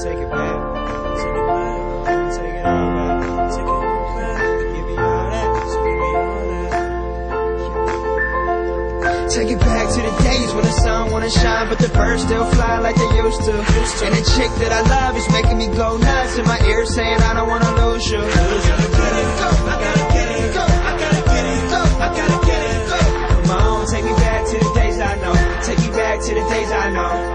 take it back, take it back, take it all back, take it back, give me all that, so give me all that. Take it back to the days when the sun wanna shine, but the birds still fly like they used to. And the chick that I love is making me go nuts in my ear saying I don't wanna lose you. I gotta get it, go, I gotta get it, go, I gotta get it, go, I gotta get it, go. Come on, take me back to the days I know. Take me back to the days I know.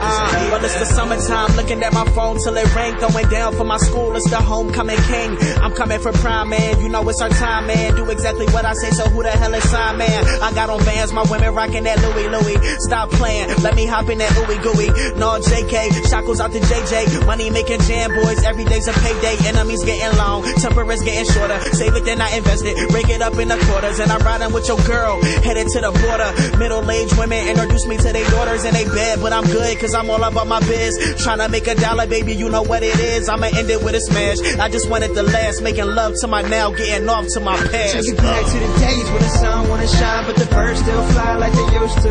Well, it's the summertime, looking at my phone till it rang, throwing down for my school, it's the homecoming king. I'm coming for prime, man, you know it's our time, man. Do exactly what I say, so who the hell is Simon, man? I got on Vans, my women rocking that Louis. Stop playing, let me hop in that ooey gooey. No JK, shot goes out to JJ. Money making jam boys, every day's a payday. Enemies getting long, temper is getting shorter. Save it, then I invest it, break it up in the quarters. And I'm riding with your girl, headed to the border. Middle-aged women introduce me to their daughters in they bed, but I'm good, cause I'm all about my biz. Tryna make $1, baby, you know what it is. I'ma end it with a smash. I just wanted to last, making love to my now, getting off to my past. Take it back to the days when the sun wanna shine, but the birds still fly like they used to.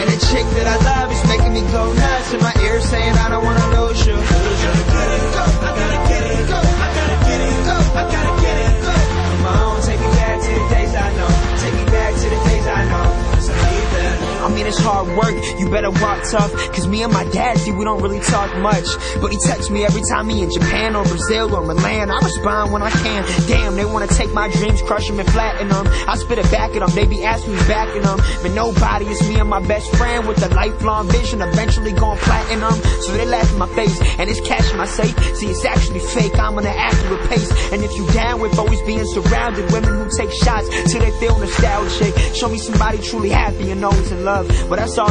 And the chick that I love is making me go nuts in my ear saying I don't wanna lose you. I gotta get it, go, I gotta get it, go, I gotta get it, go, I gotta get it, go. Come on, take me back to the days I know. Take me back to the days I know. Cause I need that. I mean, it's hard work, you better walk tough. Cause me and my dad, see, we don't really talk much. But he texts me every time he in Japan or Brazil or Milan. I respond when I can. Damn, they wanna take my dreams, crush them and flatten them. I spit it back at them, they be asking me backing them. But nobody is me and my best friend with a lifelong vision, eventually going platinum. So they laugh in my face, and it's cash in my safe. See, it's actually fake, I'm on an accurate pace. And if you down with always being surrounded, women who take shots till they feel nostalgic. Show me somebody truly happy and always in love. But that's all